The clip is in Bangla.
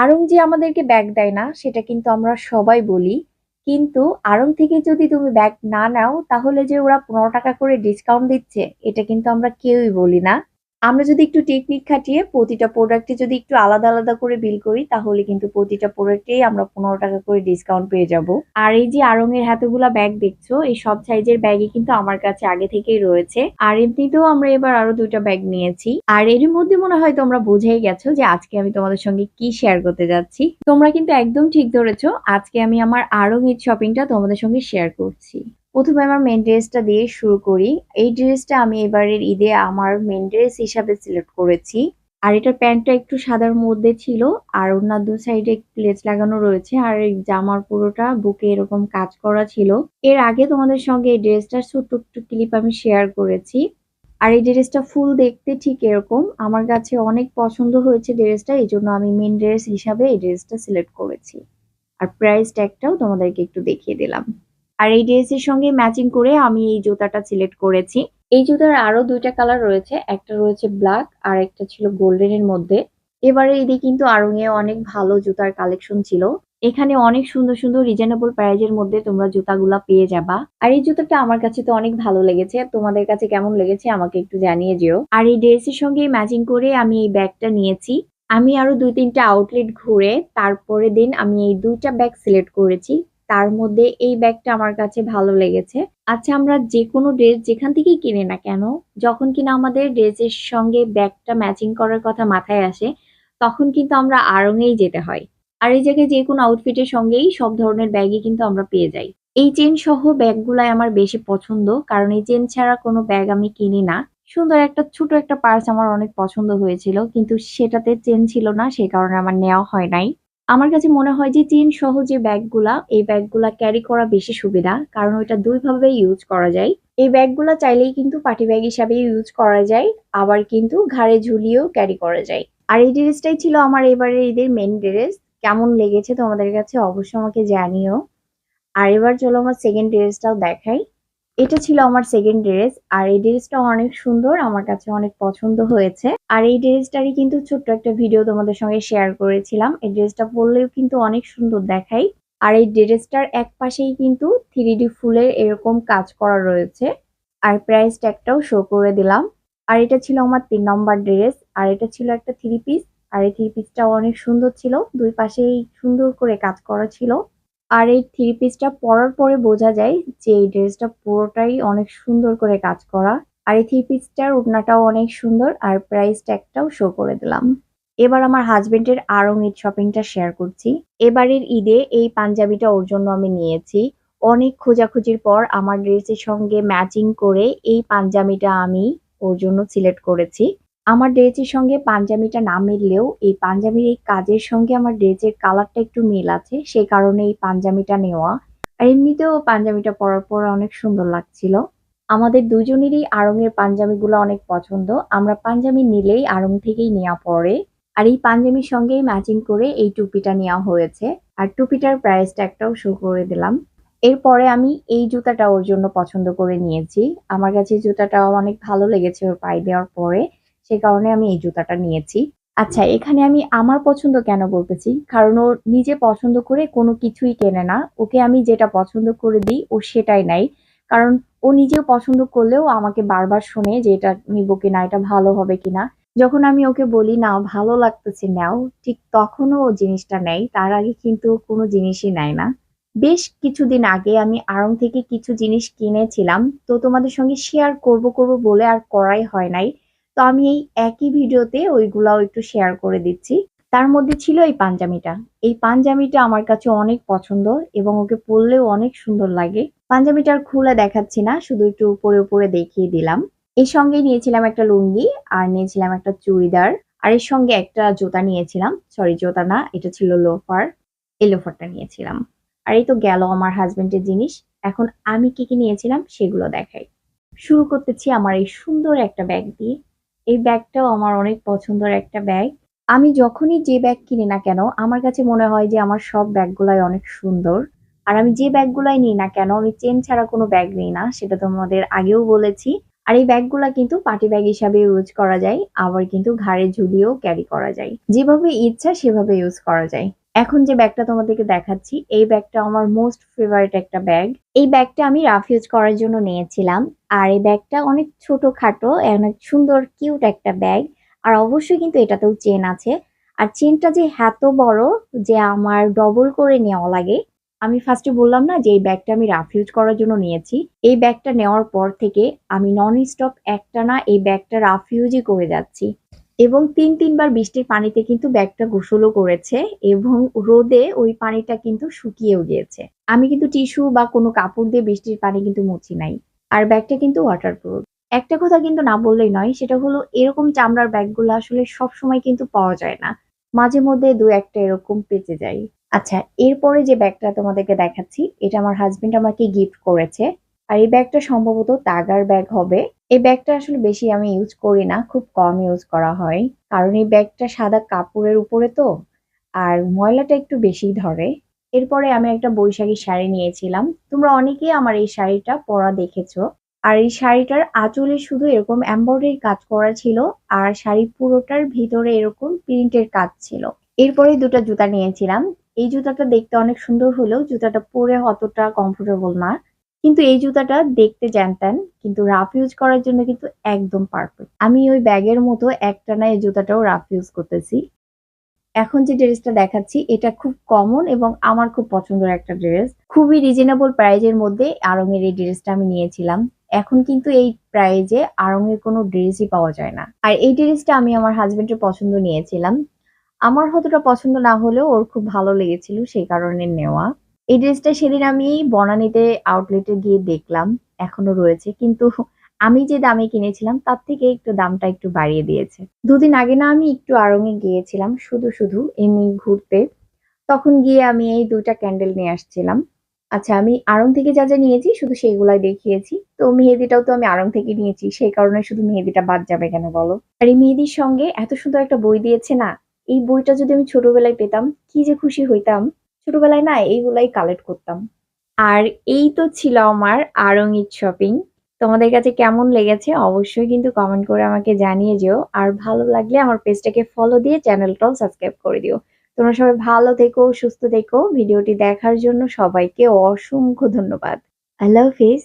আড়ং যে আমাদেরকে ব্যাগ দেয় না সেটা কিন্তু আমরা সবাই বলি। কিন্তু আড়ং থেকে যদি তুমি ব্যাগ না নাও তাহলে যে ওরা 15 টাকা করে ডিসকাউন্ট দিচ্ছে এটা কিন্তু আমরা কেউই বলি না। আমরা যদি একটু টেকনিক খাটিয়ে প্রতিটা প্রোডাক্টে যদি একটু আলাদা আলাদা করে বিল করি তাহলে কিন্তু প্রতিটা প্রোডাক্টেই আমরা 15 টাকা করে ডিসকাউন্ট পেয়ে যাব। আর এই যে আড়ং এর এতগুলা ব্যাগ দেখছো এই সব সাইজের ব্যাগই কিন্তু আমার কাছে আগে থেকেই রয়েছে। আর এমনিতেও আমরা এবার আরো 2টা ব্যাগ নিয়েছি। আর এরই মধ্যে মনে হয় তোমরা বুঝেই গেছো যে আজকে আমি তোমাদের সঙ্গে কি শেয়ার করতে যাচ্ছি। তোমরা কিন্তু একদম ঠিক ধরেছো, আজকে আমি আমার আরং ঈদ শপিংটা তোমাদের সঙ্গে শেয়ার করছি। প্রথমে আমার মেন ড্রেসটা দিয়ে শুরু করি। এই ড্রেসটা আমি এবারের ঈদে আমার মেন ড্রেস হিসাবে সিলেক্ট করেছি। আর এটার প্যান্টটা একটু সাদার মধ্যে ছিল। আর ওনার দু সাইডে লেস লাগানো রয়েছে। আর এই জামার পুরোটা বুকে এরকম কাজ করা ছিল। এর আগে তোমাদের সঙ্গে এই ড্রেসটার ছোট্ট একটু ক্লিপ আমি শেয়ার করেছি। আর এই ড্রেসটা ফুল দেখতে ঠিক এরকম। আমার কাছে অনেক পছন্দ হয়েছে ড্রেসটা, এই জন্য আমি মেন ড্রেস হিসাবে এই ড্রেসটা সিলেক্ট করেছি। আর প্রাইস ট্যাগটাও তোমাদেরকে একটু দেখিয়ে দিলাম। আর এই ড্রেসের সঙ্গে ম্যাচিং করে আমি এই জুতাটা সিলেক্ট করেছি। এই জুতার আরো 2টা কালার রয়েছে, একটা রয়েছে ব্ল্যাক আর একটা ছিল গোল্ডেনের মধ্যে। এবারে ঈদে কিন্তু আড়ং এ অনেক ভালো জুতার কালেকশন ছিল। এখানে অনেক সুন্দর সুন্দর রিজনেবল প্রাইজের মধ্যে তোমরা জুতাগুলা পেয়ে যাবা। আর এই জুতাটা আমার কাছে তো অনেক ভালো লেগেছে, তোমাদের কাছে কেমন লেগেছে আমাকে একটু জানিয়ে যেও। আর এই ড্রেসের সঙ্গে ম্যাচিং করে আমি এই ব্যাগটা নিয়েছি। আমি আরো 2-3টা আউটলেট ঘুরে তারপরে দিন আমি এই 2টা ব্যাগ সিলেক্ট করেছি। তার মধ্যে এই ব্যাগটা আমার কাছে ভালো লেগেছে। আচ্ছা, আমরা যেকোনো ড্রেস যেখান থেকেই কিনি না কেন, যখন কিনা আমাদের ড্রেসের সঙ্গে ব্যাগটা ম্যাচিং করার কথা মাথায় আসে, তখন কিন্তু আমরা আড়ংয়েই যেতে হয়। আর এই জায়গায় যেকোনো আউটফিটের সঙ্গেই সব ধরনের ব্যাগই কিন্তু আমরা পেয়ে যাই। এই চেন সহ ব্যাগগুলাই আমার বেশি পছন্দ, কারণ এই চেন ছাড়া কোনো ব্যাগ আমি কিনি না। সুন্দর একটা ছোট একটা পার্স আমার অনেক পছন্দ হয়েছিল, কিন্তু সেটাতে চেন ছিল না, সেই কারণে আমার নেওয়া হয় নাই। আমার কাছে মনে হয় যে চেইন সহ যে ব্যাগগুলা এই ব্যাগগুলা ক্যারি করা বেশি সুবিধা, কারণ ওইটা দুই ভাবে ইউজ করা যায়। এই ব্যাগগুলা চাইলেই কিন্তু পার্টি ব্যাগ হিসাবে ইউজ করা যায়, আবার কিন্তু ঘাড়ে ঝুলিয়েও ক্যারি করা যায়। আর এই ড্রেসটাই ছিল আমার এবারে ঈদের মেন ড্রেস। কেমন লেগেছে তোমাদের কাছে অবশ্যই আমাকে জানিও। আর এবার চলো আমার সেকেন্ড ড্রেসটাও দেখাই। এটা ছিল আমার সেকেন্ড ড্রেস। আর এই ড্রেসটা অনেক সুন্দর, আমার কাছে অনেক পছন্দ হয়েছে। আর এই ড্রেসটারই কিন্তু ছোট্ট একটা ভিডিও তোমাদের সঙ্গে শেয়ার করেছিলাম। এই ড্রেসটা পরলেও কিন্তু অনেক সুন্দর দেখায়। আর এই ড্রেসটার এক পাশেই কিন্তু 3D ফুলের এরকম কাজ করা রয়েছে। আর প্রাইস ট্যাগটাও শো করে দিলাম। আর এটা ছিল আমার 3 নম্বর ড্রেস। আর এটা ছিল একটা থ্রি পিস। আর এই থ্রি পিসটাও অনেক সুন্দর ছিল, দুই পাশেই সুন্দর করে কাজ করা ছিল। আর এই থ্রি পিসটা পরার পরে বোঝা যায় যে এই ড্রেসটা পুরোটাই অনেক সুন্দর করে কাজ করা। আর এই থ্রি পিসটার ওড়নাটাও অনেক সুন্দর। আর প্রাইস ট্যাগটাও শো করে দিলাম। এবার আমার হাজবেন্ডের আরং ঈদ শপিংটা শেয়ার করছি। এবারের ঈদে এই পাঞ্জাবিটা ওর জন্য আমি নিয়েছি। অনেক খোঁজাখুঁজির পর আমার ড্রেসের সঙ্গে ম্যাচিং করে এই পাঞ্জাবিটা আমি ওর জন্য সিলেক্ট করেছি। আমার ড্রেসের সঙ্গে পাঞ্জাবিটা না মিললেও এই পাঞ্জাবির এই কাজের সঙ্গে আমার ড্রেসের কালারটা একটু মিল আছে, সেই কারণে এই পাঞ্জাবিটা নেওয়া। আর এমনিতেও পাঞ্জাবিটা পরার পর অনেক সুন্দর লাগছিল। আমাদের দুজনেরই আড়ং এর পাঞ্জাবিগুলো অনেক পছন্দ। আমরা পাঞ্জাবি নিলেই আড়ং থেকেই নেওয়া পড়ে। আর এই পাঞ্জাবির সঙ্গেই ম্যাচিং করে এই টুপিটা নেওয়া হয়েছে। আর টুপিটার প্রাইস ট্যাগটাও শো করে দিলাম। এরপরে আমি এই জুতাটা ওর জন্য পছন্দ করে নিয়েছি। আমার কাছে জুতাটাও অনেক ভালো লেগেছে ওর পায়ে দেওয়ার পরে, সে কারণে আমি এই জুতাটা নিয়েছি। আচ্ছা, এখানে আমি আমার পছন্দ কেন বলতেছি, কারণ ও নিজে পছন্দ করে কোনো কিছুই কেনে না। ওকে আমি যেটা পছন্দ করে দিই ও সেটাই নেয়। কারণ ও নিজেও পছন্দ করলেও আমাকে বারবার শোনে যে এটা নিবো কিনা, এটা ভালো হবে কিনা। যখন আমি ওকে বলি না ভালো লাগতেছে নাও, ঠিক তখনও ও জিনিসটা নেয়, তার আগে কিন্তু ও কোনো জিনিসই নেয় না। বেশ কিছুদিন আগে আমি আড়ং থেকে কিছু জিনিস কিনেছিলাম, তো তোমাদের সঙ্গে শেয়ার করব করব বলে আর করাই হয় নাই। তো আমি এই একই ভিডিওতে ওইগুলাও একটু শেয়ার করে দিচ্ছি। তার মধ্যে ছিল এই পাঞ্জাবিটা। এই পাঞ্জাবিটা আমার কাছে অনেক পছন্দ এবং ওকে পরলেও অনেক সুন্দর লাগে। পাঞ্জাবিটা আর খুলে দেখাচ্ছি না, শুধু একটু উপরে উপরে দেখিয়ে দিলাম। এর সঙ্গে নিয়েছিলাম একটা লুঙ্গি আর নিয়েছিলাম একটা চুড়িদার। আর এর সঙ্গে একটা জুতা নিয়েছিলাম, সরি জুতা না, এটা ছিল লোফার। এই লোফারটা নিয়েছিলাম। আর এই তো গেল আমার হাজবেন্ডের জিনিস। এখন আমি কি কি নিয়েছিলাম সেগুলো দেখাই। শুরু করতেছি আমার এই সুন্দর একটা ব্যাগ দিয়ে। এই ব্যাগটাও আমার অনেক পছন্দের একটা ব্যাগ। আমি যখনই যে ব্যাগ কিনি না কেন আমার কাছে মনে হয় যে আমার সব ব্যাগগুলাই অনেক সুন্দর। আর আমি যে ব্যাগগুলাই নিই না কেন আমি চেন ছাড়া কোনো ব্যাগ নিই না, সেটা তোমাদের আগেও বলেছি। আর এই ব্যাগগুলা কিন্তু পার্টি ব্যাগ হিসাবে ইউজ করা যায়, আবার কিন্তু ঘাড়ে ঝুলিয়েও ক্যারি করা যায়। যেভাবে ইচ্ছা সেভাবে ইউজ করা যায়। এখন যে ব্যাগটা তোমাদেরকে দেখাচ্ছি, এই ব্যাগটা আমার মোস্ট ফেভারিট একটা ব্যাগ। এই ব্যাগটা আমি রাফ ইউজ করার জন্য নিয়েছিলাম। আর এই ব্যাগটা অনেক ছোটখাটো, অনেক সুন্দর কিউট একটা ব্যাগ। আর অবশ্যই কিন্তু এটাতেও চেন আছে। আর চেনটা যে এত বড় যে আমার ডবল করে নেওয়া লাগে। আমি ফার্স্টে বললাম না যে এই ব্যাগটা আমি রাফ ইউজ করার জন্য নিয়েছি। এই ব্যাগটা নেওয়ার পর থেকে আমি নন স্টপ একটানা এই ব্যাগটা রাফ ইউজই করে যাচ্ছি। এবং ৩ বার বৃষ্টির পানিতে কিন্তু ব্যাগটা গোসলও করেছে এবং রোদে ওই পানিটা কিন্তু শুকিয়েও গিয়েছে। আমি কিন্তু টিস্যু বা কোনো কাপড় দিয়ে বৃষ্টির পানি কিন্তু মুছি নাই। আর ব্যাগটা কিন্তু ওয়াটারপ্রুফ। একটা কথা কিন্তু না বললেই নয়, সেটা হলো এরকম চামড়ার ব্যাগগুলো আসলে সবসময় কিন্তু পাওয়া যায় না। মাঝে মধ্যে ২-১ টা এরকম বেঁচে যায়। আচ্ছা, এরপরে যে ব্যাগটা তোমাদেরকে দেখাচ্ছি, এটা আমার হাসব্যান্ড আমাকে গিফট করেছে। আর এই ব্যাগটা সম্ভবত তাগার ব্যাগ হবে। এই ব্যাগটা আসলে বেশি আমি ইউজ করি না, খুব কম ইউজ করা হয়। কারণ এই ব্যাগটা সাদা কাপড়ের উপরে তো, আর ময়লাটা একটু বেশিই ধরে। এরপরে আমি একটা বৈশাখী শাড়ি নিয়েছিলাম। তোমরা অনেকেই আমার এই শাড়িটা পরা দেখেছো। আর এই শাড়িটার আঁচলে শুধু এরকম এমব্রয়ডারি কাজ করা ছিল, আর শাড়ি পুরোটার ভিতরে এরকম প্রিন্টের কাজ ছিল। এরপরে ২টা জুতা নিয়েছিলাম। এই জুতাটা দেখতে অনেক সুন্দর হলেও জুতাটা পরে অতটা কমফোর্টেবল না। কিন্তু এই জুতাটা দেখতে জ্যানত্যান, কিন্তু রাফ ইউজ করার জন্য কিন্তু একদম পারফেক্ট। আমি ওই ব্যাগের মতো একটানা এই জুতাটাও রাফ ইউজ করতেছি। এখন যে ড্রেসটা দেখাচ্ছি এটা খুব কমন এবং আমার খুব পছন্দের একটা ড্রেস। খুবই রিজনেবল প্রাইস এর মধ্যে আড়ং এর এই ড্রেসটা আমি নিয়েছিলাম। এখন কিন্তু এই প্রাইজে আড়ং এর কোনো ড্রেসই পাওয়া যায় না। আর এই ড্রেসটা আমি আমার হাসব্যান্ডের পছন্দ নিয়েছিলাম। আমার অতটা পছন্দ না হলেও ওর খুব ভালো লেগেছিল, সেই কারণে নেওয়া। এই ড্রেসটা সেদিন আমি বনানীতে আউটলেটে গিয়ে দেখলাম, এখনো রয়েছে। কিন্তু আমি যে দামে কিনেছিলাম তার থেকে একটু দামটা একটু বাড়িয়ে দিয়েছে। ২ দিন আগে না আমি একটু আড়ং এ গিয়েছিলাম শুধু এমনি ঘুরতে। তখন গিয়ে আমি এই ২ টা ক্যান্ডেল নিয়ে আসছিলাম। আচ্ছা, আমি আড়ং থেকে যা নিয়েছি শুধু সেইগুলাই দেখিয়েছি। তো মেহেদিটাও তো আমি আড়ং থেকে নিয়েছি। সেই কারণে শুধু মেহেদিটা বাদ যাবে কেন বলো? আর এই মেহেদির সঙ্গে এত সুন্দর একটা বই দিয়েছে না, এই বইটা যদি আমি ছোটবেলায় পেতাম কি যে খুশি হইতাম। ছোটবেলায় না এইগুলাই কালেক্ট করতাম। আর এই তো ছিল আমার আড়ং ঈদ শপিং। তোমাদের কাছে কেমন লেগেছে অবশ্যই কিন্তু কমেন্ট করে আমাকে জানিয়ে যেও। আর ভালো লাগলে আমার পেজটাকে ফলো দিয়ে চ্যানেলটাও সাবস্ক্রাইব করে দিও। তোমরা সবাই ভালো থেকো, সুস্থ থেকো। ভিডিওটি দেখার জন্য সবাইকে অসংখ্য ধন্যবাদ। আল্লাহ হাফিজ।